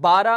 12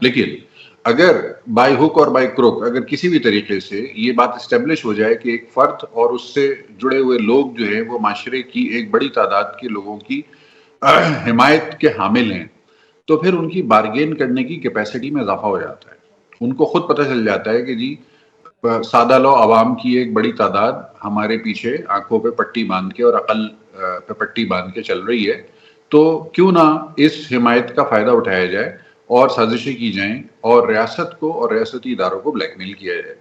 لیکن اگر بائی ہک اور بائی کروک اگر کسی بھی طریقے سے یہ بات اسٹیبلش ہو جائے کہ ایک فرد اور اس سے جڑے ہوئے لوگ جو ہیں وہ معاشرے کی ایک بڑی تعداد کے لوگوں کی حمایت کے حامل ہیں، تو پھر ان کی بارگین کرنے کی کیپیسٹی میں اضافہ ہو جاتا ہے. ان کو خود پتہ چل جاتا ہے کہ جی سادہ لو عوام کی ایک بڑی تعداد ہمارے پیچھے آنکھوں پہ پٹی باندھ کے اور عقل پہ پٹی باندھ کے چل رہی ہے، تو کیوں نہ اس حمایت کا فائدہ اٹھایا جائے اور سازشیں کی جائیں اور ریاست کو اور ریاستی اداروں کو بلیک میل کیا جائے.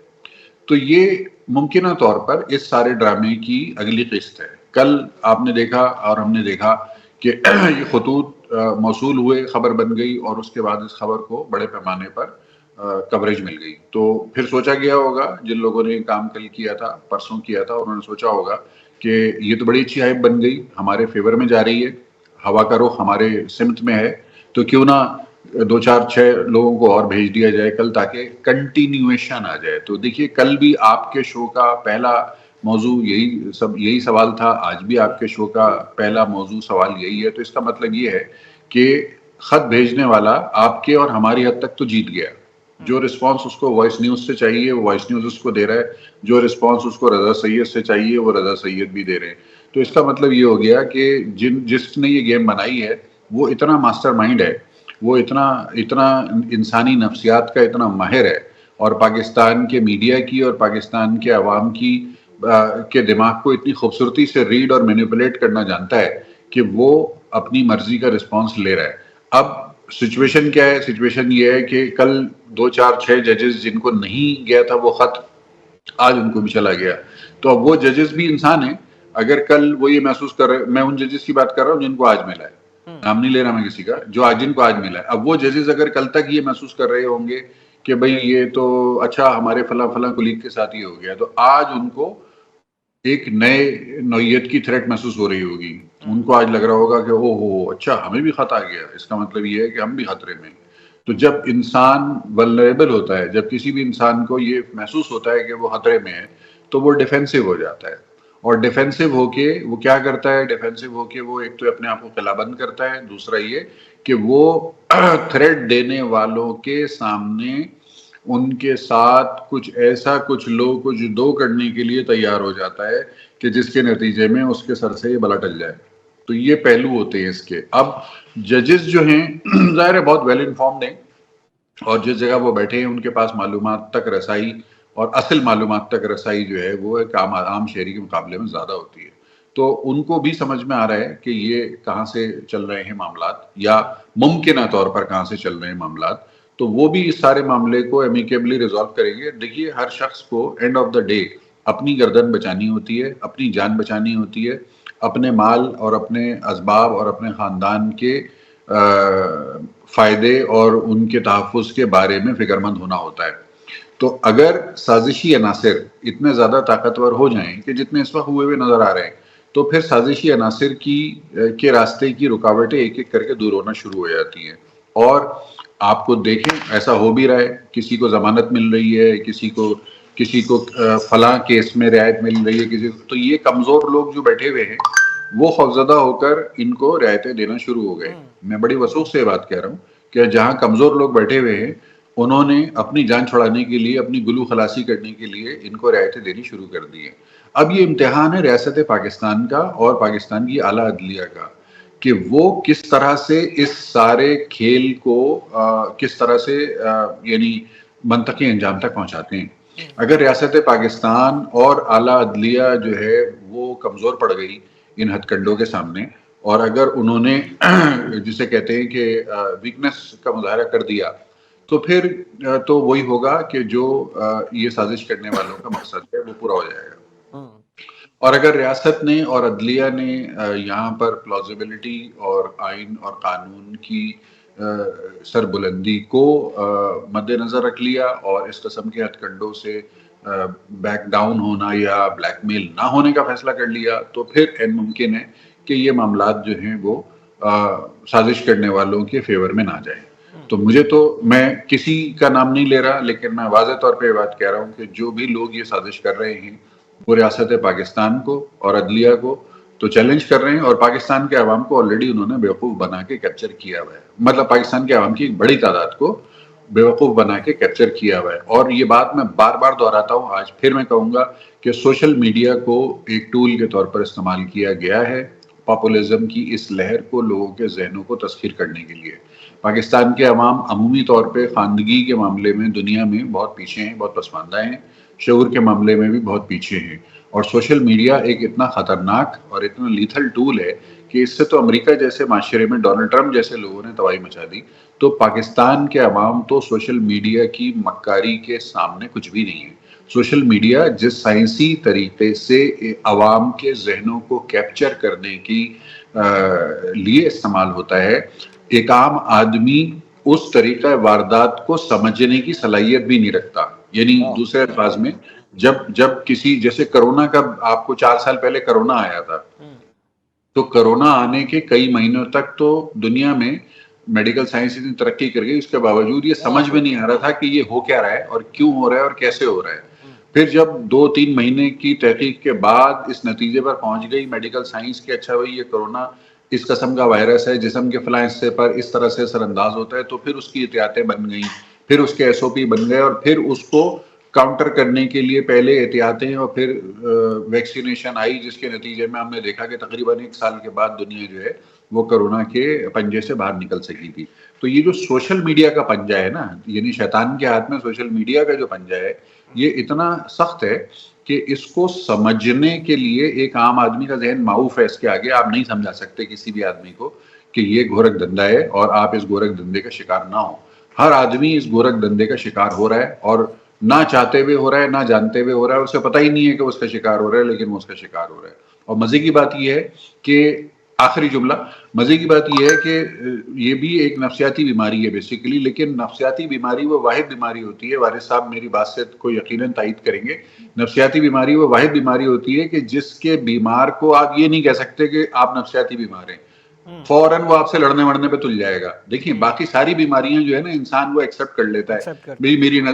تو یہ ممکنہ طور پر اس سارے ڈرامے کی اگلی قسط ہے. کل آپ نے دیکھا اور ہم نے دیکھا کہ یہ خطوط موصول ہوئے، خبر بن گئی اور اس کے بعد اس خبر کو بڑے پیمانے پر کوریج مل گئی. تو پھر سوچا گیا ہوگا، جن لوگوں نے کام کل کیا تھا، پرسوں کیا تھا، انہوں نے سوچا ہوگا کہ یہ تو بڑی اچھی ہائپ بن گئی، ہمارے فیور میں جا رہی ہے، ہوا کا رخ ہمارے سمت میں ہے، تو کیوں نہ 2 4 6 لوگوں کو اور بھیج دیا جائے کل، تاکہ کنٹینیویشن آ جائے. تو دیکھیے کل بھی آپ کے شو کا پہلا موضوع یہی سوال تھا، آج بھی آپ کے شو کا پہلا موضوع سوال یہی ہے. تو اس کا مطلب یہ ہے کہ خط بھیجنے والا آپ کے اور ہماری حد تک تو جیت گیا. جو رسپانس اس کو وائس نیوز سے چاہیے وہ وائس نیوز اس کو دے رہا ہے، جو رسپانس اس کو رضا سید سے چاہیے وہ رضا سید بھی دے رہے ہیں. تو اس کا مطلب یہ ہو گیا کہ جس نے یہ گیم بنائی ہے وہ اتنا ماسٹر مائنڈ ہے، وہ اتنا انسانی نفسیات کا اتنا ماہر ہے، اور پاکستان کے میڈیا کی اور پاکستان کے عوام کے دماغ کو اتنی خوبصورتی سے ریڈ اور مینیپولیٹ کرنا جانتا ہے کہ وہ اپنی مرضی کا رسپانس لے رہا ہے. اب سچویشن کیا ہے؟ سچویشن یہ ہے کہ کل 2 4 6 ججز جن کو نہیں گیا تھا وہ خط، آج ان کو بھی چلا گیا. تو اب وہ ججز بھی انسان ہیں. اگر کل وہ یہ محسوس کر رہے، میں ان ججز کی بات کر رہا ہوں جن کو آج ملا ہے، نام نہیں لے رہا میں کسی کا، جن کو آج ملا ہے. اب وہ ججز اگر کل تک یہ محسوس کر رہے ہوں گے کہ بھئی یہ تو اچھا ہمارے فلاں فلاں کلیگ کے ساتھ ہی ہو گیا، تو آج ان کو ایک نئے نوعیت کی تھریٹ محسوس ہو رہی ہوگی. ان کو آج لگ رہا ہوگا کہ او ہو اچھا ہمیں بھی خط آ گیا، اس کا مطلب یہ ہے کہ ہم بھی خطرے میں. تو جب انسان ولنریبل ہوتا ہے، جب کسی بھی انسان کو یہ محسوس ہوتا ہے کہ وہ خطرے میں ہے، تو وہ ڈیفینسو ہو جاتا ہے. اور ڈیفینسو ہو کے وہ کیا کرتا ہے؟ ڈیفینسو ہو کے وہ ایک تو اپنے آپ کو قلعہ بند کرتا ہے، دوسرا یہ کہ وہ تھریٹ دینے والوں کے سامنے ان کے ساتھ کچھ ایسا کچھ دو کرنے کے لیے تیار ہو جاتا ہے کہ جس کے نتیجے میں اس کے سر سے یہ بلا ٹل جائے. تو یہ پہلو ہوتے ہیں اس کے. اب ججز جو ہیں ظاہر ہے بہت ویل انفارمڈ ہیں، اور جس جگہ وہ بیٹھے ہیں ان کے پاس معلومات تک رسائی اور اصل معلومات تک رسائی جو ہے وہ ایک عام شہری کے مقابلے میں زیادہ ہوتی ہے. تو ان کو بھی سمجھ میں آ رہا ہے کہ یہ کہاں سے چل رہے ہیں معاملات، یا ممکنہ طور پر کہاں سے چل رہے ہیں معاملات. تو وہ بھی اس سارے معاملے کو امیکیبلی ریزالو کریں گے. دیکھیے ہر شخص کو اینڈ آف دا ڈے اپنی گردن بچانی ہوتی ہے، اپنی جان بچانی ہوتی ہے، اپنے مال اور اپنے اسباب اور اپنے خاندان کے فائدے اور ان کے تحفظ کے بارے میں فکر مند ہونا ہوتا ہے. تو اگر سازشی عناصر اتنے زیادہ طاقتور ہو جائیں کہ جتنے اس وقت ہوئے ہوئے نظر آ رہے ہیں، تو پھر سازشی عناصر کے راستے کی رکاوٹیں ایک ایک کر کے دور ہونا شروع ہو جاتی ہیں. اور آپ کو دیکھیں ایسا ہو بھی رہا ہے، کسی کو ضمانت مل رہی ہے، کسی کو فلاں کیس میں رعایت مل رہی ہے، کسی کو. تو یہ کمزور لوگ جو بیٹھے ہوئے ہیں وہ خوفزدہ ہو کر ان کو رعایتیں دینا شروع ہو گئے. میں بڑی وثوق سے بات کہہ رہا ہوں کہ جہاں کمزور لوگ بیٹھے ہوئے ہیں انہوں نے اپنی جان چھڑانے کے لیے، اپنی گلو خلاصی کرنے کے لیے ان کو رعایتیں دینی شروع کر دی ہیں. اب یہ امتحان ہے ریاست پاکستان کا اور پاکستان کی اعلیٰ عدلیہ کا کہ وہ کس طرح سے اس سارے کھیل کو کس طرح سے یعنی منطقی انجام تک پہنچاتے ہیں. اگر ریاست پاکستان اور اعلیٰ عدلیہ جو ہے وہ کمزور پڑ گئی ان ہتھ کنڈوں کے سامنے، اور اگر انہوں نے جسے کہتے ہیں کہ ویکنس کا مظاہرہ کر دیا، تو پھر تو وہی ہوگا کہ جو یہ سازش کرنے والوں کا مقصد ہے وہ پورا ہو جائے گا. اور اگر ریاست نے اور عدلیہ نے یہاں پر پلازیبلٹی اور آئین اور قانون کی سربلندی کو مد نظر رکھ لیا اور اس قسم کے ہتھ کنڈوں سے بیک ڈاؤن ہونا یا بلیک میل نہ ہونے کا فیصلہ کر لیا، تو پھر ممکن ہے کہ یہ معاملات جو ہیں وہ سازش کرنے والوں کے فیور میں نہ جائیں. تو میں کسی کا نام نہیں لے رہا، لیکن میں واضح طور پہ یہ بات کہہ رہا ہوں کہ جو بھی لوگ یہ سازش کر رہے ہیں وہ ریاست پاکستان کو اور عدلیہ کو تو چیلنج کر رہے ہیں، اور پاکستان کے عوام کو آلریڈی انہوں نے بیوقوف بنا کے کیپچر کیا ہوا ہے، مطلب پاکستان کے عوام کی ایک بڑی تعداد کو بیوقوف بنا کے کیپچر کیا ہوا ہے. اور یہ بات میں بار بار دہراتا ہوں، آج پھر میں کہوں گا کہ سوشل میڈیا کو ایک ٹول کے طور پر استعمال کیا گیا ہے پاپولزم کی اس لہر کو لوگوں کے ذہنوں کو تسخیر کرنے کے لیے. پاکستان کے عوام عمومی طور پہ خواندگی کے معاملے میں دنیا میں بہت پیچھے ہیں، بہت پسماندہ ہیں، شعور کے معاملے میں بھی بہت پیچھے ہیں. اور سوشل میڈیا ایک اتنا خطرناک اور اتنا لیتھل ٹول ہے کہ اس سے تو امریکہ جیسے معاشرے میں ڈونلڈ ٹرمپ جیسے لوگوں نے تباہی مچا دی، تو پاکستان کے عوام تو سوشل میڈیا کی مکاری کے سامنے کچھ بھی نہیں ہے. سوشل میڈیا جس سائنسی طریقے سے عوام کے ذہنوں کو کیپچر کرنے کی لیے استعمال ہوتا ہے، ایک عام آدمی اس طریقہ واردات کو سمجھنے کی صلاحیت بھی نہیں رکھتا. یعنی دوسرے الفاظ میں جب کسی جیسے کرونا کا، آپ کو 4 سال پہلے کرونا آیا تھا، تو کرونا آنے کے کئی مہینوں تک تو دنیا میں میڈیکل سائنس اتنی ترقی کر گئی، اس کے باوجود یہ سمجھ میں نہیں آ رہا تھا کہ یہ ہو کیا رہا ہے اور کیوں ہو رہا ہے اور کیسے ہو رہا ہے. پھر جب 2-3 مہینے کی تحقیق کے بعد اس نتیجے پر پہنچ گئی میڈیکل سائنس کہ اچھا بھائی یہ کرونا اس قسم کا وائرس ہے، جسم کے فلاں حصے پر اس طرح سے اثر انداز ہوتا ہے، تو پھر اس کی احتیاطیں بن گئیں، پھر اس کے SOP بن گئے، اور پھر اس کو کاؤنٹر کرنے کے لیے پہلے احتیاطیں اور پھر ویکسینیشن آئی، جس کے نتیجے میں ہم نے دیکھا کہ تقریباً 1 سال کے بعد دنیا جو ہے وہ کرونا کے پنجے سے باہر نکل سکی تھی. تو یہ جو سوشل میڈیا کا پنجہ ہے نا، یعنی شیطان کے ہاتھ میں سوشل میڈیا کا جو پنجہ ہے، یہ اتنا سخت ہے کہ اس کو سمجھنے کے لیے ایک عام آدمی کا ذہن معوف ہے. اس کے آگے آپ نہیں سمجھا سکتے کسی بھی آدمی کو کہ یہ گورکھ دھندا ہے اور آپ اس گورکھ دھندے کا شکار نہ ہو. ہر آدمی اس گورکھ دھندے کا شکار ہو رہا ہے، اور نہ چاہتے ہوئے ہو رہا ہے، نہ جانتے ہوئے ہو رہا ہے. اسے پتہ ہی نہیں ہے کہ وہ اس کا شکار ہو رہا ہے، لیکن وہ اس کا شکار ہو رہا ہے. اور مزے کی بات یہ ہے کہ آخری جملہ، مزے کی بات یہ ہے کہ یہ بھی ایک نفسیاتی بیماری ہے بیسیکلی، لیکن نفسیاتی بیماری وہ واحد بیماری ہوتی ہے، وارث صاحب میری بات سے کو یقیناً تائید کریں گے، نفسیاتی بیماری وہ واحد بیماری ہوتی ہے کہ جس کے بیمار کو آپ یہ نہیں کہہ سکتے کہ آپ نفسیاتی بیمار ہیں، فوراً وہ آپ سے لڑنے وڑنے پہ تل جائے گا. دیکھیں باقی ساری بیماریاں جو ہے نا انسان وہ ایکسیپٹ کر لیتا ہے،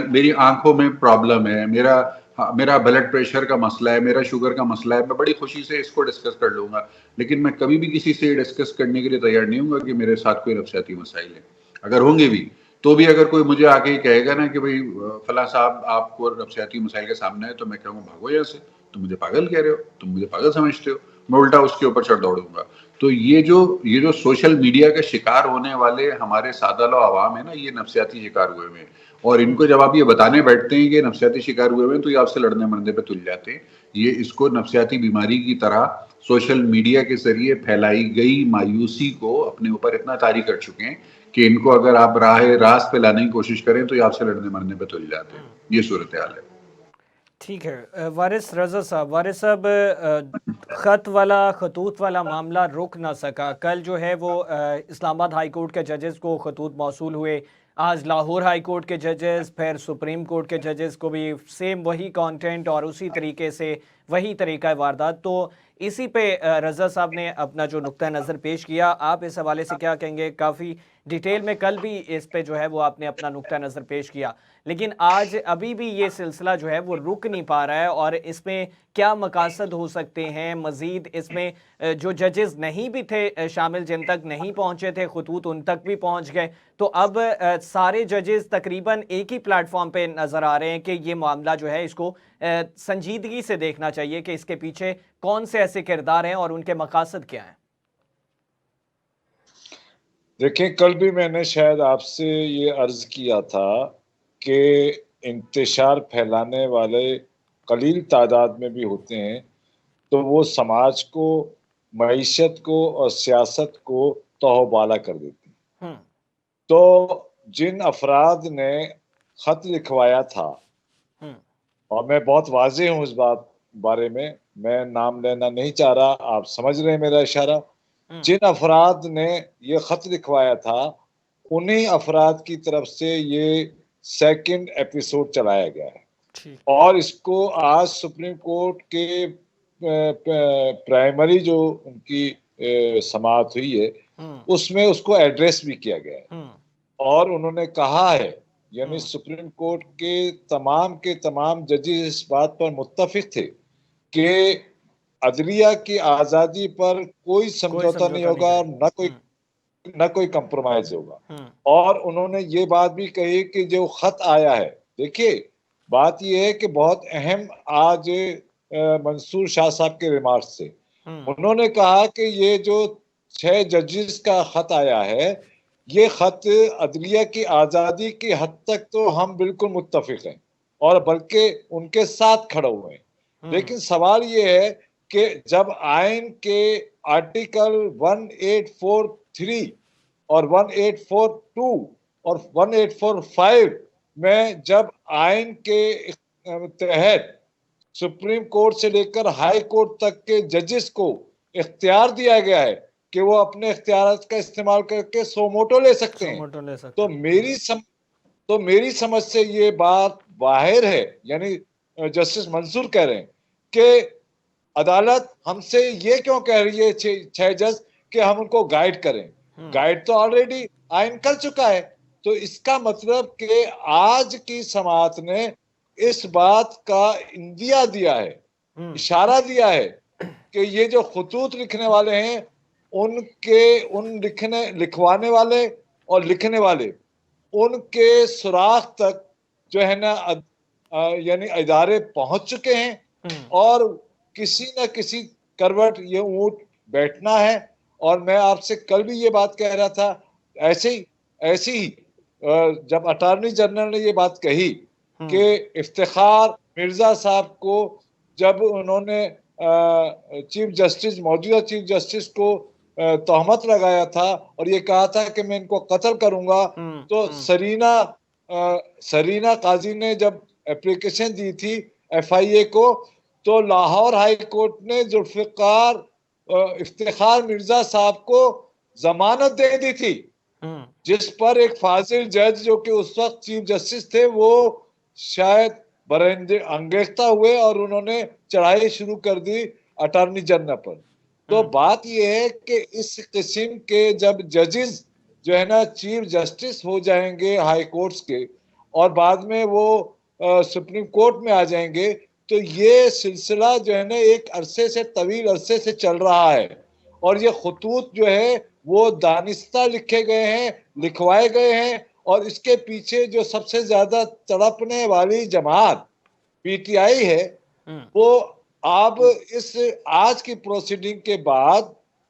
میری آنکھوں میں پرابلم ہے، میرا بلڈ پریشر کا مسئلہ ہے، میرا شوگر کا مسئلہ ہے، میں بڑی خوشی سے اس کو ڈسکس کر لوں گا. لیکن میں کبھی بھی کسی سے ڈسکس کرنے کے لیے تیار نہیں ہوں گا کہ میرے ساتھ کوئی نفسیاتی مسائل ہیں. اگر ہوں گے بھی تو بھی اگر کوئی مجھے آ کے کہے گا نا کہ بھئی فلاں صاحب آپ کو نفسیاتی مسائل کے سامنے ہے، تو میں کہوں گا بھاگو یہاں سے، تم مجھے پاگل کہہ رہے ہو، تم مجھے پاگل سمجھتے ہو، میں الٹا اس کے اوپر چڑھ دوڑوں گا. تو یہ جو سوشل میڈیا کا شکار ہونے والے ہمارے سادہ لو عوام ہیں نا، یہ نفسیاتی شکار ہوئے ہوئے ہیں. اور ان کو جب آپ یہ بتانے بیٹھتے ہیں کہ نفسیاتی شکار ہوئے ہوئے ہیں، تو یہ آپ سے لڑنے مرنے پہ تل جاتے ہیں. یہ اس کو نفسیاتی بیماری کی طرح سوشل میڈیا کے ذریعے پھیلائی گئی مایوسی کو اپنے اوپر اتنا طاری کر چکے ہیں کہ ان کو اگر آپ راہ راست پہ لانے کی کوشش کریں تو یہ آپ سے لڑنے مرنے پہ تل جاتے ہیں. یہ صورتحال ہے. ٹھیک ہے وارث رضا صاحب، وارث صاحب خطوط والا معاملہ رک نہ سکا. کل جو ہے وہ اسلام آباد ہائی کورٹ کے ججز کو خطوط موصول ہوئے، آج لاہور ہائی کورٹ کے ججز، پھر سپریم کورٹ کے ججز کو بھی سیم وہی کانٹینٹ اور اسی طریقے سے وہی طریقہ واردات. تو اسی پہ رضا صاحب نے اپنا جو نقطہ نظر پیش کیا، آپ اس حوالے سے کیا کہیں گے؟ کافی ڈیٹیل میں کل بھی اس پہ جو ہے وہ آپ نے اپنا نقطہ نظر پیش کیا، لیکن آج ابھی بھی یہ سلسلہ جو ہے وہ رک نہیں پا رہا ہے، اور اس میں کیا مقاصد ہو سکتے ہیں مزید؟ اس میں جو ججز نہیں بھی تھے شامل، جن تک نہیں پہنچے تھے خطوط، ان تک بھی پہنچ گئے. تو اب سارے ججز تقریباً ایک ہی پلیٹ فارم پہ نظر آ رہے ہیں کہ یہ معاملہ جو ہے اس کو سنجیدگی سے دیکھنا چاہیے کہ اس کے پیچھے کون سے ایسے کردار ہیں اور ان کے مقاصد کیا ہیں. دیکھیں کل بھی میں نے شاید آپ سے یہ عرض کیا تھا کہ انتشار پھیلانے والے قلیل تعداد میں بھی ہوتے ہیں تو وہ سماج کو، معیشت کو اور سیاست کو توہ بالا کر دیتی ہیں. تو جن افراد نے خط لکھوایا تھا، اور میں بہت واضح ہوں اس بارے میں نام لینا نہیں چاہ رہا، آپ سمجھ رہے ہیں میرا اشارہ، جن افراد نے یہ خط لکھوایا تھا انہی افراد کی طرف سے یہ سیکنڈ ایپیسوڈ چلایا گیا ہے. اور اس کو آج سپریم کورٹ کے پرائمری جو ان کی سماعت ہوئی ہے اس میں اس کو ایڈریس بھی کیا گیا ہے. اور انہوں نے کہا ہے، یعنی سپریم کورٹ کے تمام ججز اس بات پر متفق تھے کہ عدلیہ کی آزادی پر کوئی سمجھوتا نہیں ہوگا اور نہ کوئی کمپرومائز ہوگا. اور انہوں نے یہ بات بھی کہی کہ جو خط آیا ہے، دیکھیے بات یہ ہے کہ بہت اہم آج منصور شاہ صاحب کے ریمارکس سے انہوں نے کہا کہ یہ جو 6 ججز کا خط آیا ہے، یہ خط عدلیہ کی آزادی کی حد تک تو ہم بالکل متفق ہیں اور بلکہ ان کے ساتھ کھڑے ہوئے ہیں. لیکن سوال یہ ہے کہ جب آئین کے آرٹیکل 1843 اور 1842 اور 1845 میں جب آئین کے تحت سپریم کورٹ سے لے کر ہائی کورٹ تک کے ججز کو اختیار دیا گیا ہے کہ وہ اپنے اختیارات کا استعمال کر کے سو موٹو لے سکتے ہیں، تو میری سمجھ سے یہ بات باہر ہے. یعنی جسٹس منصور کہہ رہے ہیں کہ عدالت ہم سے یہ کیوں کہہ رہی ہے 6 جج کہ ہم ان کو گائیڈ کریں. گائیڈ تو آلریڈی آئین کر چکا ہے. تو اس کا مطلب کہ آج کی سماعت نے اس بات کا اندیا دیا ہے، اشارہ دیا ہے کہ یہ جو خطوط لکھنے والے ہیں ان لکھوانے والے اور لکھنے والے ان کے سراغ تک جو ہے نا یعنی ادارے پہنچ چکے ہیں اور کسی نہ کسی کروٹ یہ اونٹ بیٹھنا ہے. اور میں آپ سے کل بھی یہ بات کہہ رہا تھا، ایسی ہی جب اٹارنی جنرل نے یہ بات کہی کہ افتخار مرزا صاحب کو جب انہوں نے موجودہ چیف جسٹس کو تہمت لگایا تھا اور یہ کہا تھا کہ میں ان کو قتل کروں گا، تو سرینا قاضی نے جب اپلیکیشن دی تھی FIA کو، تو لاہور ہائی کورٹ نے ذوالفقار افتخار مرزا صاحب کو ضمانت دے دی تھی، جس پر ایک فاضل جج جو کہ اس وقت چیف جسٹس تھے وہ شاید انگیختہ ہوئے اور انہوں نے چڑھائی شروع کر دی اٹارنی جنرل پر. تو بات یہ ہے کہ اس قسم کے جب ججز جو ہے نا چیف جسٹس ہو جائیں گے ہائی کورٹس کے اور بعد میں وہ سپریم کورٹ میں آ جائیں گے، تو یہ سلسلہ جو ہے نا ایک طویل عرصے سے چل رہا ہے. اور یہ خطوط جو ہے وہ دانستہ لکھے گئے ہیں، لکھوائے گئے ہیں، اور اس کے پیچھے جو سب سے زیادہ تڑپنے والی جماعت PTI ہے، وہ اب اس آج کی پروسیڈنگ کے بعد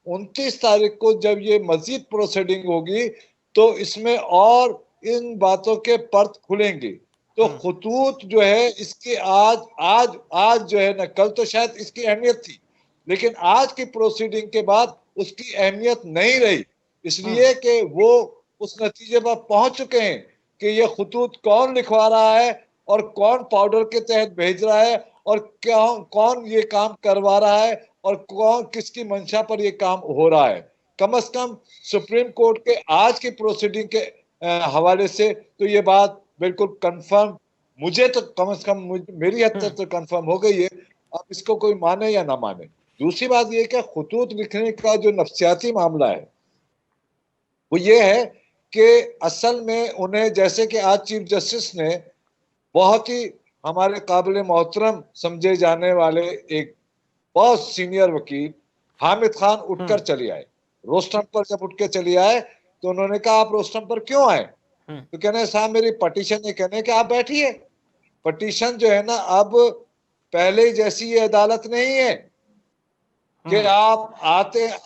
29 تاریخ کو جب یہ مزید پروسیڈنگ ہوگی تو اس میں اور ان باتوں کے پرت کھلیں گے. تو خطوط جو ہے اس کی آج جو ہے نا، کل تو شاید اس کی اہمیت تھی لیکن آج کی پروسیڈنگ کے بعد اس کی اہمیت نہیں رہی، اس لیے کہ وہ اس نتیجے پر پہنچ چکے ہیں کہ یہ خطوط کون لکھوا رہا ہے اور کون پاؤڈر کے تحت بھیج رہا ہے اور کون یہ کام کروا رہا ہے اور کون کس کی منشا پر یہ کام ہو رہا ہے. کم از کم سپریم کورٹ کے آج کی پروسیڈنگ کے حوالے سے تو یہ بات بالکل کنفرم، مجھے تو کم از کم میری حد تک تو کنفرم ہو گئی ہے. اب اس کو کوئی مانے یا نہ مانے. دوسری بات یہ کہ خطوط لکھنے کا جو نفسیاتی معاملہ ہے وہ یہ ہے کہ اصل میں انہیں، جیسے کہ آج چیف جسٹس نے بہت ہی ہمارے قابل محترم سمجھے جانے والے ایک بہت سینئر وکیل حامد خان اٹھ کر چلی آئے روسٹم پر. جب اٹھ کے چلی آئے تو انہوں نے کہا آپ روسٹم پر کیوں آئے؟ تو کہنے صاحب میری پٹیشن، یہ کہنے کہ آپ بیٹھیے. پٹیشن جو ہے نا اب پہلے جیسی یہ عدالت نہیں ہے کہ آپ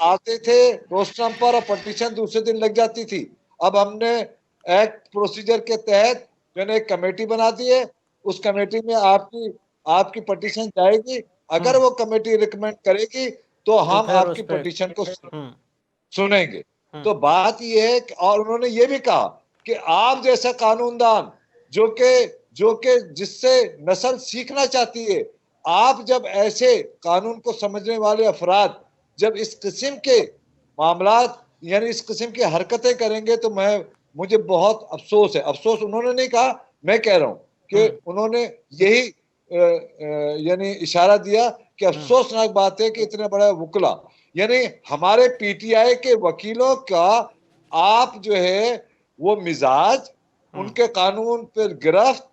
آتے تھے روسٹم پر اور پٹیشن دوسرے دن لگ جاتی تھی. اب ہم نے ایکٹ پروسیجر کے تحت جو ہے ایک کمیٹی بنا دی ہے، اس کمیٹی میں آپ کی پٹیشن جائے گی. اگر وہ کمیٹی ریکمینڈ کرے گی تو ہم آپ کی پٹیشن کو سنیں گے. تو بات یہ ہے اور انہوں نے یہ بھی کہا کہ آپ جیسا قانون دان جو کہ جس سے نسل سیکھنا چاہتی ہے، آپ جب ایسے قانون کو سمجھنے والے افراد جب اس قسم کے معاملات یعنی اس قسم کی حرکتیں کریں گے تو مجھے بہت افسوس ہے. افسوس انہوں نے نہیں کہا، میں کہہ رہا ہوں کہ انہوں نے یہی یعنی اشارہ دیا کہ افسوسناک بات ہے کہ اتنے بڑے وکلا یعنی ہمارے PTI کے وکیلوں کا آپ جو ہے وہ مزاج، ان کے قانون پر گرفت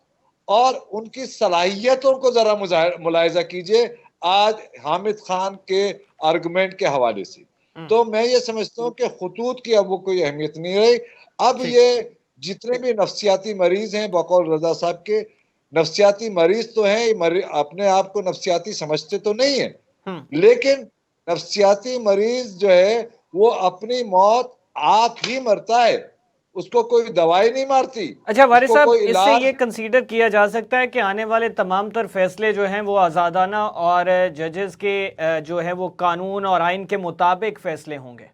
اور ان کی صلاحیتوں کو ذرا ملاحظہ کیجئے. آج حامد خان کے آرگومنٹ کے حوالے سے. تو میں یہ سمجھتا ہوں کہ خطوط کی اب وہ کوئی اہمیت نہیں رہی. اب یہ جتنے بھی نفسیاتی مریض ہیں بقول رضا صاحب کے نفسیاتی مریض تو ہیں, اپنے آپ کو نفسیاتی سمجھتے تو نہیں ہیں, لیکن نفسیاتی مریض جو ہے وہ اپنی موت آپ ہی مرتا ہے, اس کو کوئی دوائی نہیں مارتی. اچھا وارث صاحب, اس سے علاج یہ کنسیڈر کیا جا سکتا ہے کہ آنے والے تمام تر فیصلے جو ہیں وہ آزادانہ اور ججز کے جو ہے وہ قانون اور آئین کے مطابق فیصلے ہوں گے,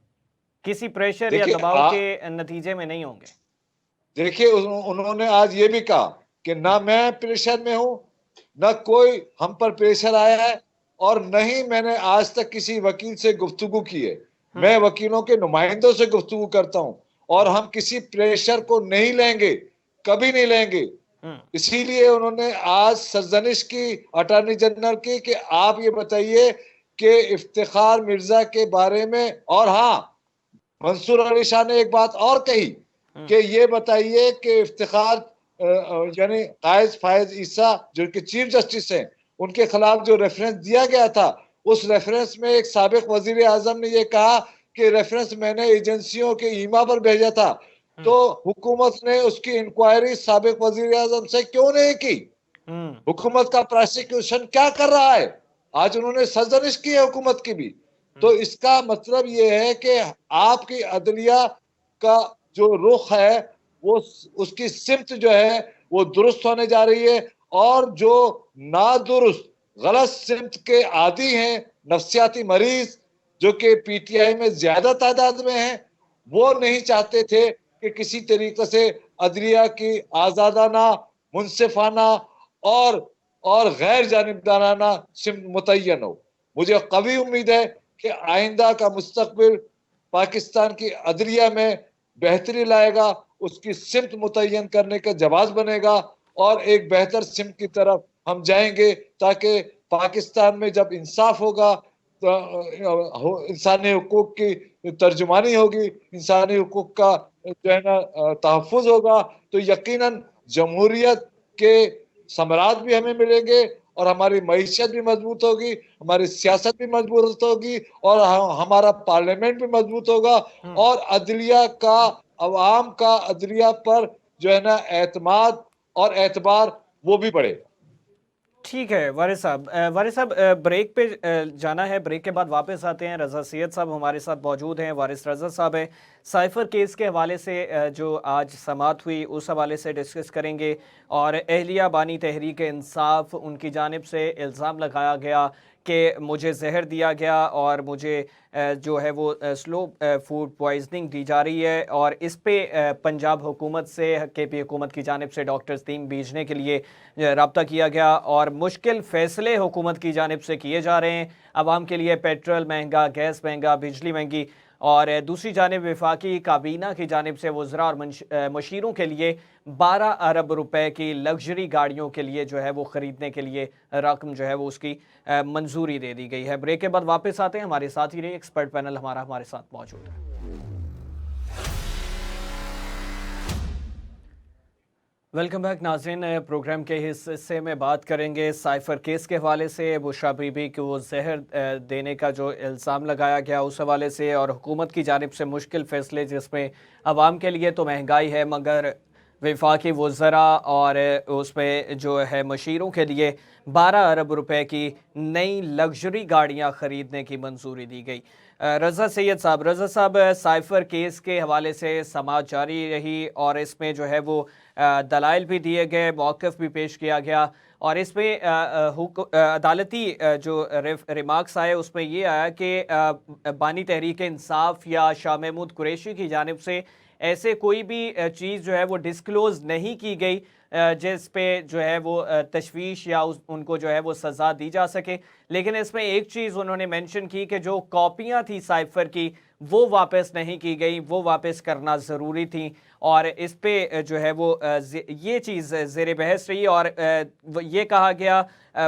کسی پریشر یا دباؤ کے نتیجے میں نہیں ہوں گے. دیکھیے انہوں نے آج یہ بھی کہا کہ نہ میں پریشر میں ہوں, نہ کوئی ہم پر پریشر آیا ہے, اور نہ ہی میں نے آج تک کسی وکیل سے گفتگو کی ہے. میں وکیلوں کے نمائندوں سے گفتگو کرتا ہوں, اور ہم کسی پریشر کو نہیں لیں گے, کبھی نہیں لیں گے. اسی لیے انہوں نے آج سرزنش کی اٹارنی جنرل کی کہ آپ یہ بتائیے کہ افتخار مرزا کے بارے میں, اور ہاں منصور علی شاہ نے ایک بات اور کہی کہ یہ بتائیے کہ افتخار یعنی قائد فائز عیسیٰ جو کہ چیف جسٹس ہیں ان کے خلاف جو ریفرنس دیا گیا تھا, اس ریفرنس میں ایک سابق وزیر اعظم نے یہ کہا کہ ریفرنس میں نے ایجنسیوں کے ایما پر بھیجا تھا. تو حکومت نے اس کی انکوائری سابق وزیر اعظم سے کیوں نہیں کی؟ حکومت کا پروسیکیوشن کیا کر رہا ہے؟ آج انہوں نے سرزنش کی ہے حکومت کی بھی. تو اس کا مطلب یہ ہے کہ آپ کی عدلیہ کا جو رخ ہے وہ اس کی سمت جو ہے وہ درست ہونے جا رہی ہے, اور جو نادرست غلط سمت کے عادی ہیں نفسیاتی مریض جو کہ پی ٹی آئی میں زیادہ تعداد میں ہیں, وہ نہیں چاہتے تھے کہ کسی طریقے سے عدلیہ کی آزادانہ, منصفانہ اور غیر جانبدارانہ سمت متعین ہو. مجھے قوی امید ہے کہ آئندہ کا مستقبل پاکستان کی عدلیہ میں بہتری لائے گا, اس کی سمت متعین کرنے کا جواز بنے گا, اور ایک بہتر سمت کی طرف ہم جائیں گے, تاکہ پاکستان میں جب انصاف ہوگا تو انسانی حقوق کی ترجمانی ہوگی, انسانی حقوق کا جو ہے نا تحفظ ہوگا, تو یقیناً جمہوریت کے ثمرات بھی ہمیں ملیں گے, اور ہماری معیشت بھی مضبوط ہوگی, ہماری سیاست بھی مضبوط ہوگی, اور ہمارا پارلیمنٹ بھی مضبوط ہوگا, اور عدلیہ کا, عوام کا عدلیہ پر جو ہے نا اعتماد اور اعتبار وہ بھی بڑھے. ٹھیک ہے وارث صاحب بریک پہ جانا ہے, بریک کے بعد واپس آتے ہیں. رضا سید صاحب ہمارے ساتھ موجود ہیں, وارث رضا صاحب ہیں. سائفر کیس کے حوالے سے جو آج سماعت ہوئی اس حوالے سے ڈسکس کریں گے, اور اہلیہ بانی تحریک انصاف ان کی جانب سے الزام لگایا گیا کہ مجھے زہر دیا گیا اور مجھے جو ہے وہ سلو فوڈ پوائزننگ دی جا رہی ہے, اور اس پہ پنجاب حکومت سے, کے پی حکومت کی جانب سے ڈاکٹرز ٹیم بھیجنے کے لیے رابطہ کیا گیا, اور مشکل فیصلے حکومت کی جانب سے کیے جا رہے ہیں. عوام کے لیے پیٹرول مہنگا, گیس مہنگا, بجلی مہنگی, اور دوسری جانب وفاقی کابینہ کی جانب سے وزراء اور مشیروں کے لیے 12 ارب روپے کی لگژری گاڑیوں کے لیے جو ہے وہ خریدنے کے لیے رقم جو ہے وہ اس کی منظوری دے دی گئی ہے. بریک کے بعد واپس آتے ہیں, ہمارے ساتھ ہی رہے, ایکسپرٹ پینل ہمارے ساتھ موجود ہے. ویلکم بیک ناظرین. پروگرام کے اس حصے میں بات کریں گے سائفر کیس کے حوالے سے, بشریٰ بی بی کو زہر دینے کا جو الزام لگایا گیا اس حوالے سے, اور حکومت کی جانب سے مشکل فیصلے جس میں عوام کے لیے تو مہنگائی ہے مگر وفاقی وزراء اور اس میں جو ہے مشیروں کے لیے 12 ارب روپے کی نئی لگژری گاڑیاں خریدنے کی منظوری دی گئی. رضا صاحب سائفر کیس کے حوالے سے سماعت جاری رہی, اور اس میں جو ہے وہ دلائل بھی دیے گئے, موقف بھی پیش کیا گیا, اور اس میں عدالتی جو ریمارکس آئے اس میں یہ آیا کہ بانی تحریک انصاف یا شاہ محمود قریشی کی جانب سے ایسے کوئی بھی چیز جو ہے وہ ڈسکلوز نہیں کی گئی جس پہ جو ہے وہ تشویش یا ان کو جو ہے وہ سزا دی جا سکے. لیکن اس میں ایک چیز انہوں نے مینشن کی کہ جو کاپیاں تھی سائفر کی وہ واپس نہیں کی گئی, وہ واپس کرنا ضروری تھیں, اور اس پہ جو ہے وہ یہ چیز زیر بحث رہی, اور یہ کہا گیا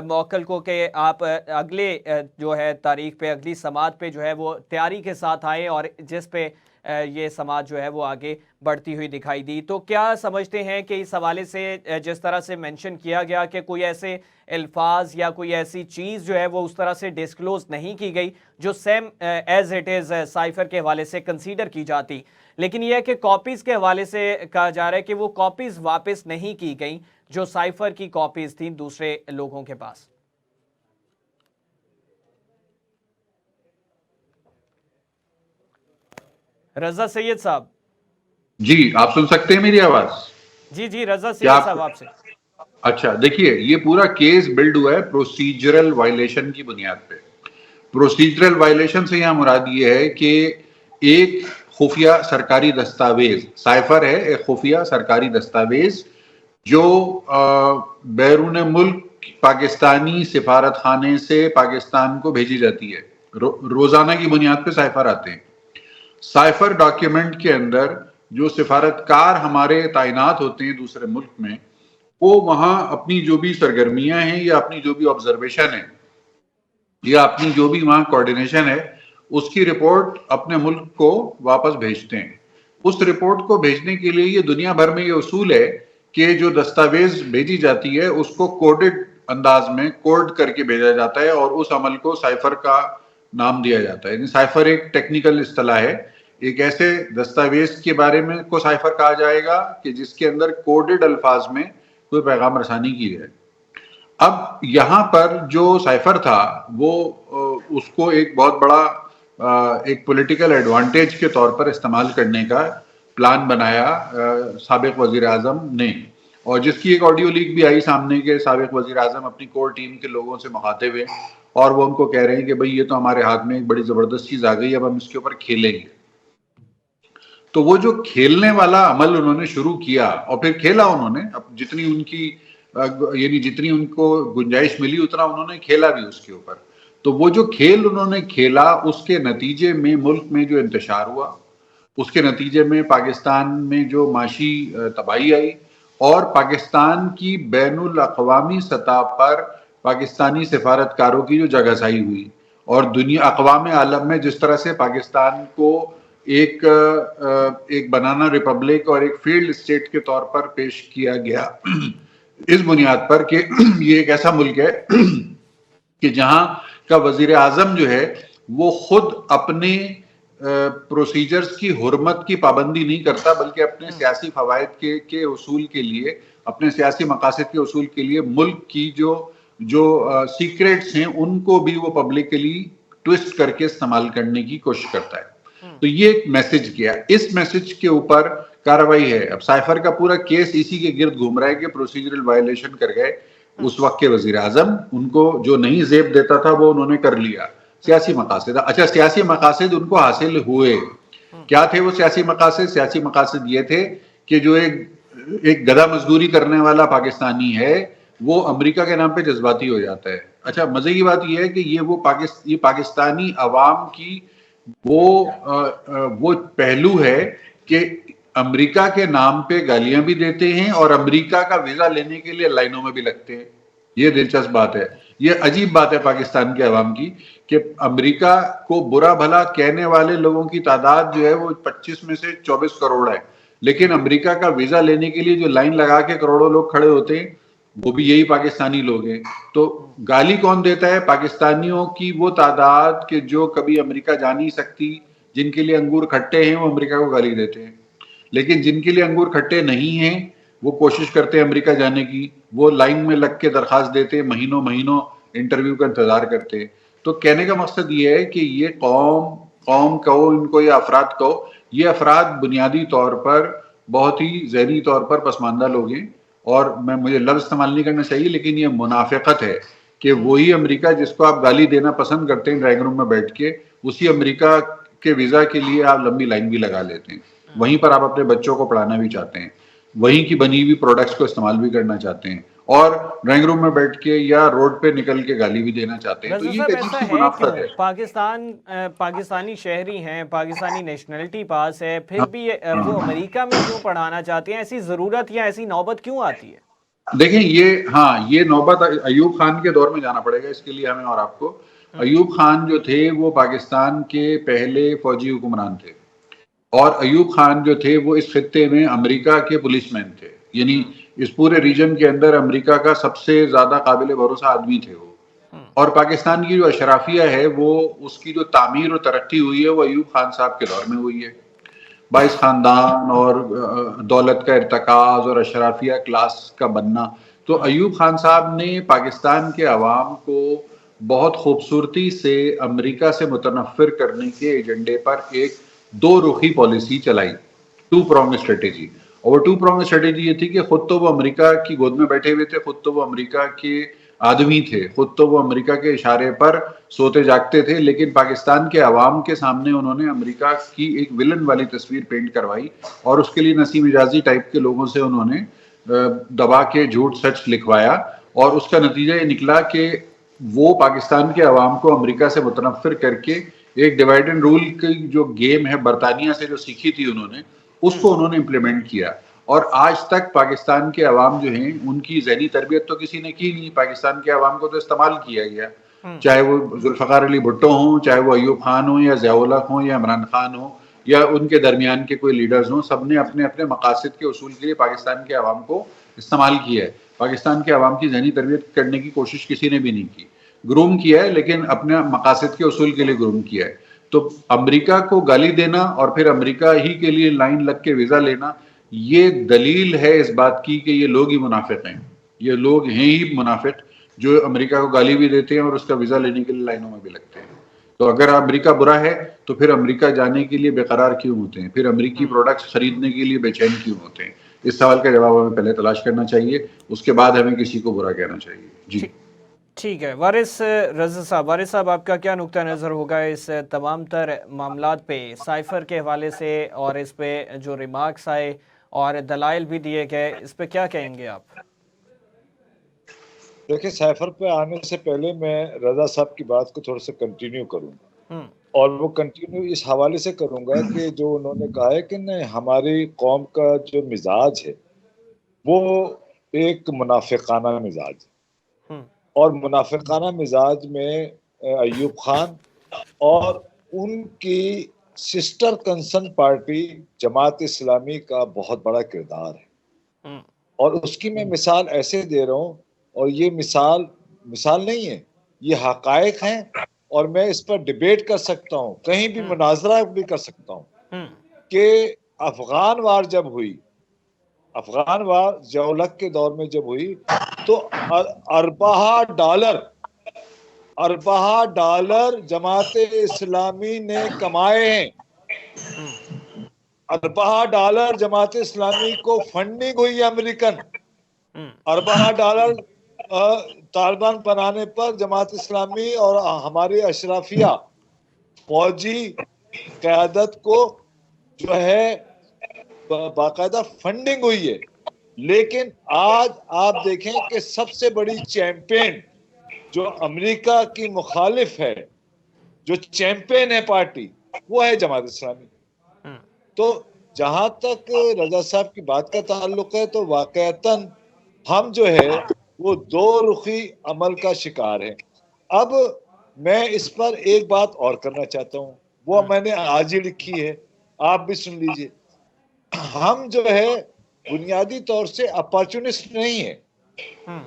موکل کو کہ آپ اگلے جو ہے تاریخ پہ, اگلی سماعت پہ جو ہے وہ تیاری کے ساتھ آئیں, اور جس پہ یہ سماعت جو ہے وہ آگے بڑھتی ہوئی دکھائی دی. تو کیا سمجھتے ہیں کہ اس حوالے سے جس طرح سے مینشن کیا گیا کہ کوئی ایسے الفاظ یا کوئی ایسی چیز جو ہے وہ اس طرح سے ڈسکلوز نہیں کی گئی جو same as it is cipher کے حوالے سے کنسیڈر کی جاتی, لیکن یہ ہے کہ کاپیز کے حوالے سے کہا جا رہا ہے کہ وہ کاپیز واپس نہیں کی گئیں جو سائفر کی کاپیز تھیں دوسرے لوگوں کے پاس. رضا سید صاحب. جی آپ سن سکتے ہیں میری آواز؟ جی رضا سید صاحب آپ سے. اچھا دیکھیے, یہ پورا کیس بلڈ ہوا ہے پروسیجرل وائلیشن کی بنیاد پہ. پروسیجرل وائلیشن سے یہاں مراد یہ ہے کہ ایک خفیہ سرکاری دستاویز, سائفر ہے ایک خفیہ سرکاری دستاویز جو بیرون ملک پاکستانی سفارت خانے سے پاکستان کو بھیجی جاتی ہے. روزانہ کی بنیاد پہ سائفر آتے ہیں. سائفر ڈاکیومنٹ کے اندر جو سفارتکار ہمارے تعینات ہوتے ہیں دوسرے ملک میں, وہ وہاں اپنی جو بھی سرگرمیاں ہیں یا اپنی جو بھی آبزرویشن ہے یا اپنی جو بھی وہاں کوارڈینیشن ہے, اس کی رپورٹ اپنے ملک کو واپس بھیجتے ہیں. اس رپورٹ کو بھیجنے کے لیے یہ دنیا بھر میں یہ اصول ہے کہ جو دستاویز بھیجی جاتی ہے اس کو کوڈڈ انداز میں کوڈ کر کے بھیجا جاتا ہے اور اس عمل کو سائفر کا نام دیا جاتا ہے. یعنی سائفر ایک ٹیکنیکل اصطلاح ہے, ایک ایسے دستاویز کے بارے میں کو سائفر کہا جائے گا کہ جس کے اندر کوڈڈ الفاظ میں کوئی پیغام رسانی کی جائے. اب یہاں پر جو سائفر تھا وہ اس کو ایک بہت بڑا ایک پولیٹیکل ایڈوانٹیج کے طور پر استعمال کرنے کا پلان بنایا سابق وزیر اعظم نے, اور جس کی ایک آڈیو لیک بھی آئی سامنے کے سابق وزیر اعظم اپنی کور ٹیم کے لوگوں سے مخاطب ہوئے اور وہ ان کو کہہ رہے ہیں کہ بھئی یہ تو ہمارے ہاتھ میں ایک بڑی زبردست چیز آ گئی, اب ہم اس کے اوپر کھیلیں گے. تو وہ جو کھیلنے والا عمل انہوں نے شروع کیا اور پھر کھیلا انہوں نے, اب جتنی ان کی یعنی جتنی ان کو گنجائش ملی اتنا انہوں نے کھیلا بھی اس کے اوپر. تو وہ جو کھیل انہوں نے کھیلا اس کے نتیجے میں ملک میں جو انتشار ہوا, اس کے نتیجے میں پاکستان میں جو معاشی تباہی آئی اور پاکستان کی بین الاقوامی سطح پر پاکستانی سفارتکاروں کی جو جگہ سائی ہوئی اور دنیا اقوام عالم میں جس طرح سے پاکستان کو ایک بنانا ریپبلک اور ایک فیلڈ اسٹیٹ کے طور پر پیش کیا گیا, اس بنیاد پر کہ یہ ایک ایسا ملک ہے کہ جہاں کا وزیر اعظم جو ہے وہ خود اپنے پروسیجرز کی حرمت کی پابندی نہیں کرتا بلکہ اپنے سیاسی فوائد کے اصول کے لیے, اپنے سیاسی مقاصد کے اصول کے لیے ملک کی جو سیکریٹس ہیں ان کو بھی وہ پبلکلی ٹویسٹ کر کے استعمال کرنے کی کوشش کرتا ہے. تو یہ ایک میسج کیا, اس میسج کے اوپر کارروائی ہے. اب سائفر کا پورا کیس اسی کے گرد گھوم رہا ہے کہ پروسیجرل وائلیشن کر گئے اس وقت کے وزیر اعظم, ان کو جو نہیں زیب دیتا تھا وہ انہوں نے کر لیا. سیاسی مقاصد, اچھا سیاسی مقاصد ان کو حاصل ہوئے. کیا تھے وہ سیاسی مقاصد؟ سیاسی مقاصد یہ تھے کہ جو ایک گدھا مزدوری کرنے والا پاکستانی ہے وہ امریکہ کے نام پہ جذباتی ہو جاتا ہے. اچھا مزے کی بات یہ ہے کہ یہ پاکستانی عوام کی وہ پہلو ہے کہ امریکہ کے نام پہ گالیاں بھی دیتے ہیں اور امریکہ کا ویزا لینے کے لیے لائنوں میں بھی لگتے ہیں. یہ دلچسپ بات ہے, یہ عجیب بات ہے پاکستان کے عوام کی کہ امریکہ کو برا بھلا کہنے والے لوگوں کی تعداد جو ہے وہ 25 میں سے 24 کروڑ ہے, لیکن امریکہ کا ویزا لینے کے لیے جو لائن لگا کے کروڑوں لوگ کھڑے ہوتے ہیں وہ بھی یہی پاکستانی لوگ ہیں. تو گالی کون دیتا ہے؟ پاکستانیوں کی وہ تعداد کہ جو کبھی امریکہ جا نہیں سکتی, جن کے لیے انگور کھٹے ہیں وہ امریکہ کو گالی دیتے ہیں, لیکن جن کے لیے انگور کھٹے نہیں ہیں وہ کوشش کرتے ہیں امریکہ جانے کی, وہ لائن میں لگ کے درخواست دیتے, مہینوں انٹرویو کا انتظار کرتے. تو کہنے کا مقصد یہ ہے کہ یہ قوم کہو ان کو یا افراد کہو, یہ افراد بنیادی طور پر بہت ہی ذہنی طور پر پسماندہ لوگ ہیں, اور مجھے لفظ استعمال نہیں کرنا چاہیے لیکن یہ منافقت ہے کہ وہی امریکہ جس کو آپ گالی دینا پسند کرتے ہیں ڈرائنگ روم میں بیٹھ کے, اسی امریکہ کے ویزا کے لیے آپ لمبی لائن بھی لگا لیتے ہیں. وہیں پر آپ اپنے بچوں کو پڑھانا بھی چاہتے ہیں, وہیں کی بنی ہوئی پروڈکٹس کو استعمال بھی کرنا چاہتے ہیں, اور ڈرائنگ روم میں بیٹھ کے یا روڈ پہ نکل کے گالی بھی دینا چاہتے ہیں. تو یہ ایک منافقت ہے. پاکستانی شہری ہیں, پاکستانی نیشنلٹی پاس ہے, پھر بھی وہ امریکہ میں کیوں پڑھانا چاہتے ہیں؟ ایسی ضرورت یا ایسی نوبت کیوں آتی ہے؟ دیکھیں یہ نوبت ایوب خان کے دور میں جانا پڑے گا اس کے لیے ہمیں اور آپ کو. ایوب خان جو تھے وہ پاکستان کے پہلے فوجی حکمران تھے, اور ایوب خان جو تھے وہ اس خطے میں امریکہ کے پولیس مین تھے، یعنی اس پورے ریجن کے اندر امریکہ کا سب سے زیادہ قابل بھروسہ آدمی تھے وہ. اور پاکستان کی جو اشرافیہ ہے وہ اس کی جو تعمیر اور ترقی ہوئی ہے وہ ایوب خان صاحب کے دور میں ہوئی ہے. باعث خاندان اور دولت کا ارتکاز اور اشرافیہ کلاس کا بننا. تو ایوب خان صاحب نے پاکستان کے عوام کو بہت خوبصورتی سے امریکہ سے متنفر کرنے کے ایجنڈے پر ایک دو رخی پالیسی چلائی، ٹو پرونگ اسٹریٹجی. اور وہ ٹو پرونگ اسٹریٹجی یہ تھی کہ خود تو وہ امریکہ کی گود میں بیٹھے ہوئے تھے، خود تو وہ امریکہ کے آدمی تھے، خود تو وہ امریکہ کے اشارے پر سوتے جاگتے تھے، لیکن پاکستان کے عوام کے سامنے انہوں نے امریکہ کی ایک ولن والی تصویر پینٹ کروائی، اور اس کے لیے نسیم حجازی ٹائپ کے لوگوں سے انہوں نے دبا کے جھوٹ سچ لکھوایا. اور اس کا نتیجہ یہ نکلا کہ وہ پاکستان کے عوام کو امریکہ سے متنفر کر کے ایک ڈیوائڈ اینڈ رول کی جو گیم ہے برطانیہ سے جو سیکھی تھی انہوں نے، اس کو انہوں نے امپلیمنٹ کیا. اور آج تک پاکستان کے عوام جو ہیں ان کی ذہنی تربیت تو کسی نے کی نہیں، پاکستان کے عوام کو تو استعمال کیا گیا، چاہے وہ ذوالفقار علی بھٹو ہوں، چاہے وہ ایوب خان ہوں یا ضیاء الحق ہوں یا عمران خان ہوں یا ان کے درمیان کے کوئی لیڈرز ہوں، سب نے اپنے اپنے مقاصد کے اصول کے لیے پاکستان کے عوام کو استعمال کیا ہے. پاکستان کے عوام کی ذہنی تربیت کرنے کی کوشش کسی نے بھی نہیں کی. گروم کیا ہے لیکن اپنے مقاصد کے اصول کے لیے گروم کیا ہے. تو امریکہ کو گالی دینا اور پھر امریکہ ہی کے لیے لائن لگ کے ویزا لینا، یہ دلیل ہے اس بات کی کہ یہ لوگ ہی منافق ہیں. یہ لوگ ہیں ہی منافق جو امریکہ کو گالی بھی دیتے ہیں اور اس کا ویزا لینے کے لیے لائنوں میں بھی لگتے ہیں. تو اگر امریکہ برا ہے تو پھر امریکہ جانے کے لیے بے قرار کیوں ہوتے ہیں، پھر امریکی پروڈکٹس خریدنے کے لیے بے چین کیوں ہوتے ہیں؟ اس سوال کا جواب ہمیں پہلے تلاش کرنا چاہیے، اس کے بعد ہمیں کسی کو برا کہنا چاہیے. جی ٹھیک ہے. وارث رضا صاحب آپ کا کیا نقطہ نظر ہوگا اس تمام تر معاملات پہ، سائفر کے حوالے سے، اور اس پہ جو ریمارکس آئے اور دلائل بھی دیے گئے، اس پہ کیا کہیں گے آپ؟ دیکھیں، سائفر پہ آنے سے پہلے میں رضا صاحب کی بات کو تھوڑا سا کنٹینیو کروں گا، اور وہ کنٹینیو اس حوالے سے کروں گا کہ جو انہوں نے کہا ہے کہ نہیں، ہماری قوم کا جو مزاج ہے وہ ایک منافقانہ مزاج ہے، اور منافقانہ مزاج میں ایوب خان اور ان کی sister concern party Jamaat Islami کا بہت بڑا کردار ہے. اور اس کی میں مثال ایسے دے رہا ہوں، اور یہ مثال نہیں ہے، یہ حقائق ہیں، اور میں اس پر ڈیبیٹ کر سکتا ہوں، کہیں بھی مناظرہ بھی کر سکتا ہوں کہ افغان وار جب ہوئی، افغان وار ضیاء الحق کے دور میں جب ہوئی تو ارباہ ڈالر جماعت اسلامی نے کمائے ہیں. ارباہ ڈالر جماعت اسلامی کو فنڈنگ ہوئی امریکن، ارباہ ڈالر طالبان بنانے پر جماعت اسلامی اور ہماری اشرافیہ فوجی قیادت کو جو ہے باقاعدہ فنڈنگ ہوئی ہے. لیکن آج آپ دیکھیں کہ سب سے بڑی چیمپئن جو امریکہ کی مخالف ہے، جو چیمپئن ہے پارٹی، وہ ہے جماعت اسلامی. تو جہاں تک رضا صاحب کی بات کا تعلق ہے تو واقعتاً ہم جو ہے وہ دو رخی عمل کا شکار ہیں. اب میں اس پر ایک بات اور کرنا چاہتا ہوں، وہ میں نے آج ہی لکھی ہے، آپ بھی سن لیجئے. ہم جو ہے بنیادی طور سے اپارچونسٹ نہیں ہیں،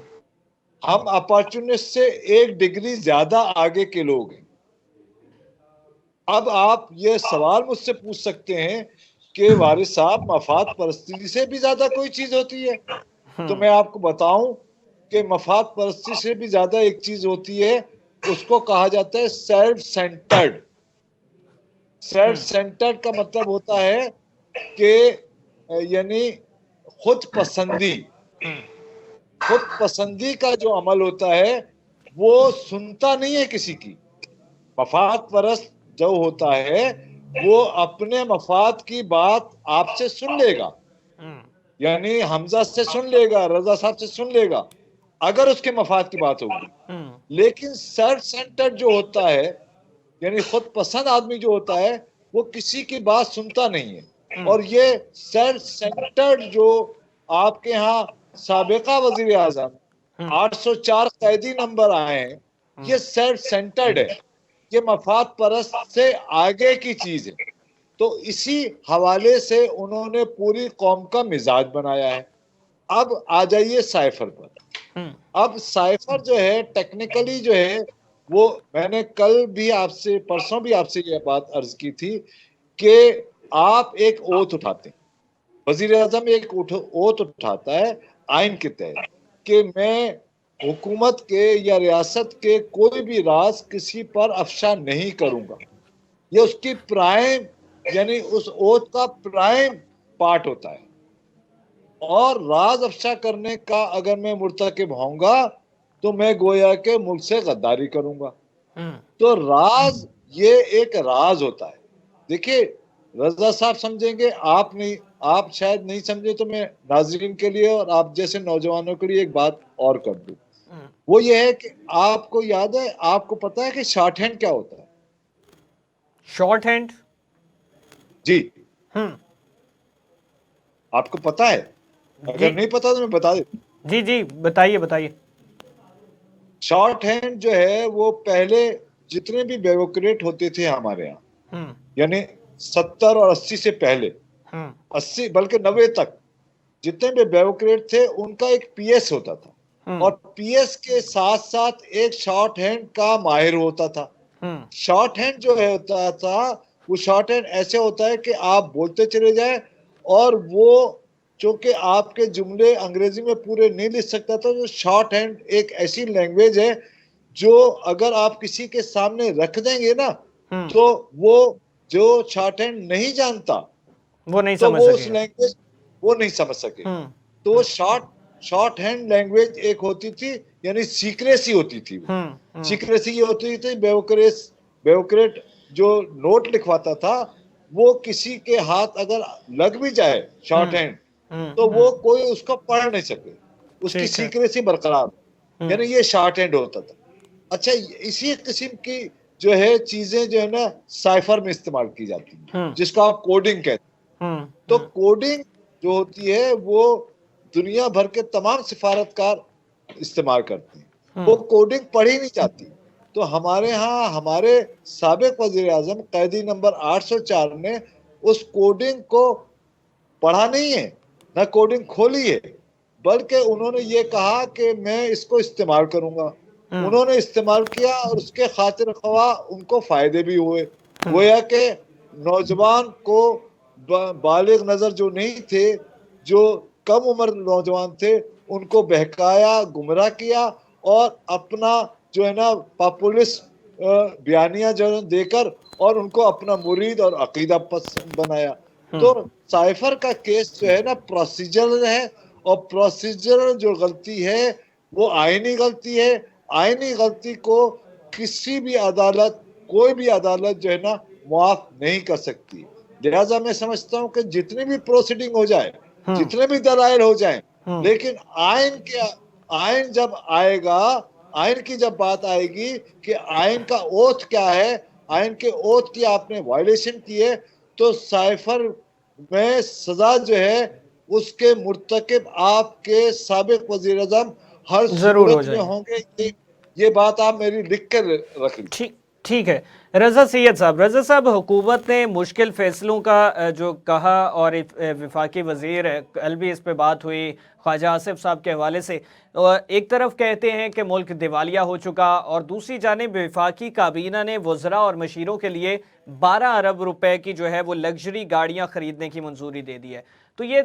ہم اپارچونسٹ سے ایک ڈگری زیادہ آگے کے لوگ ہیں. اب آپ یہ سوال مجھ سے پوچھ سکتے ہیں کہ وارث صاحب، مفاد پرستی سے بھی زیادہ کوئی چیز ہوتی ہے؟ تو میں آپ کو بتاؤں کہ مفاد پرستی سے بھی زیادہ ایک چیز ہوتی ہے، اس کو کہا جاتا ہے سیلف سینٹرڈ. سیلف سینٹرڈ کا مطلب ہوتا ہے کہ یعنی خود پسندی. خود پسندی کا جو عمل ہوتا ہے وہ سنتا نہیں ہے کسی کی. مفاد پرست جو ہوتا ہے وہ اپنے مفاد کی بات آپ سے سن لے گا، یعنی حمزہ سے سن لے گا، رضا صاحب سے سن لے گا اگر اس کے مفاد کی بات ہوگی. لیکن سیلف سینٹرڈ جو ہوتا ہے، یعنی خود پسند آدمی جو ہوتا ہے، وہ کسی کی بات سنتا نہیں ہے. اور یہ سیلف سینٹرڈ جو آپ کے ہاں سابقہ وزیر اعظم 804 قیدی نمبر آئے ہیں، یہ سیلف سینٹرڈ ہے، یہ مفاد پرست سے آگے کی چیز ہے. تو اسی حوالے سے انہوں نے پوری قوم کا مزاج بنایا ہے. اب آ جائیے سائفر پر. اب سائفر جو ہے ٹیکنیکلی جو ہے وہ میں نے کل بھی آپ سے پرسوں بھی آپ سے یہ بات عرض کی تھی کہ آپ ایک اوتھ اٹھاتے ہیں, وزیر اعظم ایک اوتھ اٹھاتا ہے آئین کے تحت کہ میں حکومت کے یا ریاست کے کوئی بھی راز کسی پر افشا نہیں کروں گا. یہ اس کی پرائم یعنی اس اوتھ کا پرائم پارٹ ہوتا ہے. اور راز افشا کرنے کا اگر میں مرتکب ہوں گا تو میں گویا کہ ملک سے غداری کروں گا. تو راز یہ ایک راز ہوتا ہے. دیکھیے رضا صاحب سمجھیں گے, آپ نہیں, آپ شاید نہیں سمجھے تو میں ناظرین کے لیے اور آپ جیسے نوجوانوں کے لیے ایک بات اور کر دوں. وہ یہ ہے کہ آپ کو یاد ہے, آپ کو پتا ہے کہ شارٹ ہینڈ کیا ہوتا ہے؟ شارٹ ہینڈ جی آپ کو پتا ہے؟ اگر نہیں پتا تو میں بتا دوں. جی جی بتائیے بتائیے. شارٹ ہینڈ جو ہے وہ پہلے جتنے بھی بیوروکریٹ ہوتے تھے ہمارے یہاں, یعنی 70 اور 80 سے پہلے, 80 بلکہ 90 تک جتنے بھی بیوروکریٹ تھے ان کا ایک پی ایس ہوتا تھا, اور پی ایس کے ساتھ ساتھ ایک شارٹ ہینڈ کا ماہر ہوتا تھا. شارٹ ہینڈ جو ہوتا تھا وہ شارٹ ہینڈ ایسے ہوتا ہے کہ آپ بولتے چلے جائیں اور وہ چونکہ آپ کے جملے انگریزی میں پورے نہیں لکھ سکتا تھا. جو شارٹ ہینڈ ایک ایسی لینگویج ہے جو اگر آپ کسی کے سامنے رکھ دیں گے نا تو وہ جو شارٹ ہینڈ نہیں جانتا وہ نہیں تو سمجھ وہ سکے اس لینگویج وہ نہیں سمجھ سکے. تو شارٹ ہینڈ لینگویج ایک ہوتی تھی, یعنی سیکریسی ہوتی تھی. سیکریسی یہ ہوتی تھی بیوروکریٹ جو نوٹ لکھواتا تھا وہ کسی کے ہاتھ اگر لگ بھی جائے شارٹ ہینڈ تو وہ کوئی اس کو پڑھ نہیں سکے, اس کی سیکریسی برقرار, یعنی یہ شارٹ ہینڈ ہوتا تھا. اچھا اسی قسم کی جو ہے چیزیں جو ہے نا سائفر میں استعمال کی جاتی ہیں جس کو آپ کوڈنگ کہتے ہیں. تو کوڈنگ جو ہوتی ہے وہ دنیا بھر کے تمام سفارتکار استعمال کرتے ہیں, وہ کوڈنگ پڑھی نہیں جاتی. تو ہمارے ہاں ہمارے سابق وزیر اعظم قیدی نمبر 804 نے اس کوڈنگ کو پڑھا نہیں ہے, نہ کوڈنگ کھولی ہے, بلکہ انہوں نے یہ کہا کہ میں اس کو استعمال کروں گا. انہوں نے استعمال کیا اور اس کے خاطر خواہ ان کو فائدے بھی ہوئے. گویا کہ نوجوان کو بالغ نظر جو نہیں تھے, جو کم عمر نوجوان تھے, ان کو بہکایا, گمراہ کیا اور اپنا جو ہے نا پاپولسٹ بیانیاں جو دے کر اور ان کو اپنا مرید اور عقیدہ پسند بنایا. تو سائفر کا کیس جو ہے نا پروسیجرل ہے, اور پروسیجرل جو غلطی ہے وہ آئینی غلطی ہے. آئینی غلطی کو کسی بھی عدالت, کوئی بھی عدالت جو ہے نا معاف نہیں کر سکتی. لہذا میں سمجھتا ہوں کہ جتنی بھی پروسیڈنگ ہو جائے, جتنے بھی دلائل ہو جائیں, لیکن آئین جب آئے گا, آئین کی جب بات آئے گی کہ آئین کا اوتھ کیا ہے, آئین کے اوتھ کی آپ نے وائلیشن کی ہے, تو سائفر میں سزا جو ہے اس کے مرتکب آپ کے سابق وزیر اعظم ہر صورت میں ہوں گے. یہ بات آپ میری لکھ کر رکھ لیجیے. ٹھیک ہے. رضا سید صاحب, حکومت نے مشکل فیصلوں کا جو کہا, اور وفاقی وزیر کل بھی اس پہ بات ہوئی خواجہ آصف صاحب کے حوالے سے, ایک طرف کہتے ہیں کہ ملک دیوالیہ ہو چکا, اور دوسری جانب وفاقی کابینہ نے وزراء اور مشیروں کے لیے 12 ارب روپے کی جو ہے وہ لگژری گاڑیاں خریدنے کی منظوری دے دی ہے. تو یہ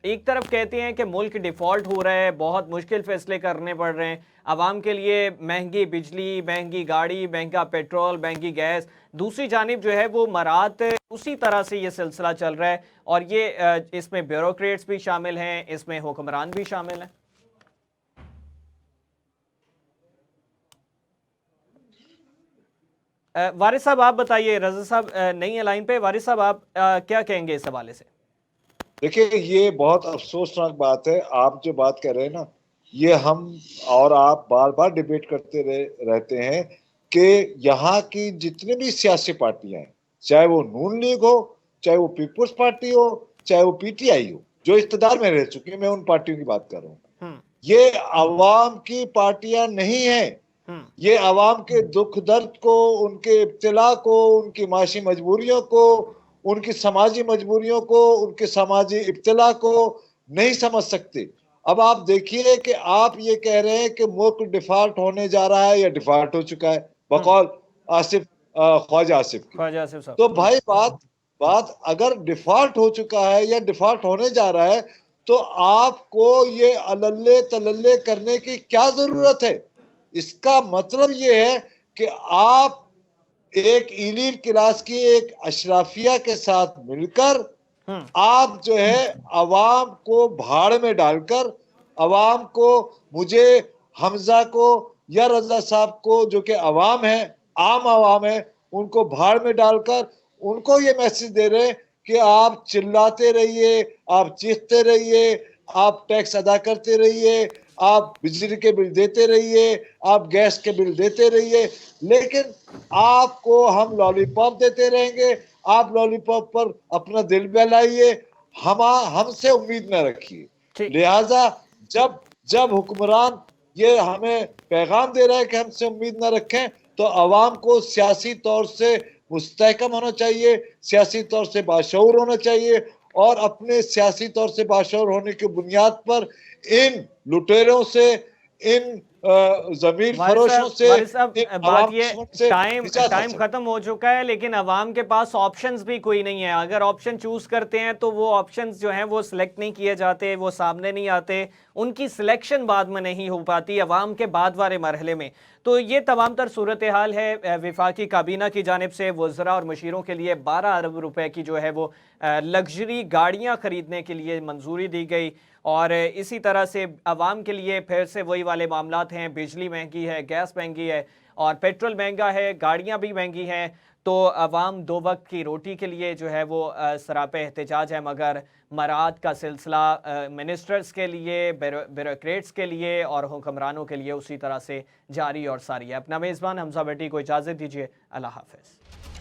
ایک طرف کہتے ہیں کہ ملک ڈیفالٹ ہو رہا ہے, بہت مشکل فیصلے کرنے پڑ رہے ہیں عوام کے لیے, مہنگی بجلی, مہنگی گاڑی, مہنگا پیٹرول, مہنگی گیس. دوسری جانب جو ہے وہ مرات اسی طرح سے یہ سلسلہ چل رہا ہے, اور یہ اس میں بیوروکریٹس بھی شامل ہیں, اس میں حکمران بھی شامل ہیں. وارث صاحب آپ بتائیے. رضا صاحب نہیں ہے لائن پہ. وارث صاحب آپ کیا کہیں گے اس حوالے سے؟ دیکھیں یہ بہت افسوسناک بات ہے. آپ جو بات کر رہے ہیں نا, یہ ہم اور آپ بار بار ڈیبیٹ کرتے رہتے ہیں کہ یہاں کی جتنی بھی سیاسی پارٹیاں ہیں, چاہے وہ نون لیگ ہو, چاہے وہ پیپلز پارٹی ہو, چاہے وہ پی ٹی آئی ہو, جو اقتدار میں رہ چکی ہیں, میں ان پارٹیوں کی بات کر رہا ہوں, یہ عوام کی پارٹیاں نہیں ہیں. یہ عوام کے دکھ درد کو, ان کے ابتلا کو, ان کی معاشی مجبوریوں کو, ان کی سماجی مجبوریوں کو، ان کے سماجی ابتلا کو نہیں سمجھ سکتے. اب آپ دیکھیے کہ آپ یہ کہہ رہے ہیں کہ ملک ڈیفالٹ ہونے جا رہا ہے یا ڈیفالٹ ہو چکا ہے بقول خواجہ آصف کی. خواجہ آصف صاحب. تو بھائی بات اگر ڈیفالٹ ہو چکا ہے یا ڈیفالٹ ہونے جا رہا ہے تو آپ کو یہ اللے تللے کرنے کی کیا ضرورت ہے؟ اس کا مطلب یہ ہے کہ آپ ایک ایلیٹ کلاس کی ایک اشرافیہ کے ساتھ مل کر آپ جو ہے عوام کو بھاڑ میں ڈال کر عوام کو، مجھے حمزہ کو یا رضا صاحب کو جو کہ عوام ہے، عام عوام ہے، ان کو بھاڑ میں ڈال کر ان کو یہ میسج دے رہے کہ آپ چلاتے رہیے، آپ چیختے رہیے، آپ ٹیکس ادا کرتے رہیے، آپ بجلی کے بل دیتے رہیے، آپ گیس کے بل دیتے رہیے، لیکن آپ کو ہم لالی پاپ دیتے رہیں گے، آپ لالی پاپ پر اپنا دل بہلائیے، ہم سے امید نہ رکھیے. لہذا جب حکمران یہ ہمیں پیغام دے رہا ہے کہ ہم سے امید نہ رکھیں تو عوام کو سیاسی طور سے مستحکم ہونا چاہیے، سیاسی طور سے باشعور ہونا چاہیے، اور اپنے سیاسی طور سے باشعور ہونے کی بنیاد پر ان لٹیروں سے، ان ضمیر فروشوں سے، وارث صاحب، ان بات عوام یہ دشمن سے نجات ٹائم حاصل. ختم ہو چکا ہے، لیکن عوام کے پاس آپشنز بھی کوئی نہیں ہے. اگر آپشن چوز کرتے ہیں تو وہ آپشنز جو ہیں وہ سلیکٹ نہیں کیے جاتے، وہ سامنے نہیں آتے، ان کی سلیکشن بعد میں نہیں ہو پاتی عوام کے بعد والے مرحلے میں. تو یہ تمام تر صورتحال ہے. وفاقی کابینہ کی جانب سے وزراء اور مشیروں کے لیے 12 ارب روپے کی جو ہے وہ لگژری گاڑیاں خریدنے کے لیے منظوری دی گئی، اور اسی طرح سے عوام کے لیے پھر سے وہی والے معاملات ہیں. بجلی مہنگی ہے، گیس مہنگی ہے، اور پیٹرول مہنگا ہے، گاڑیاں بھی مہنگی ہیں. تو عوام 2 وقت کی روٹی کے لیے جو ہے وہ سراپے احتجاج ہے، مگر مراعات کا سلسلہ منسٹرز کے لیے، بیوروکریٹس کے لیے اور حکمرانوں کے لیے اسی طرح سے جاری اور ساری ہے. اپنا میزبان حمزہ بٹی کو اجازت دیجیے. اللہ حافظ.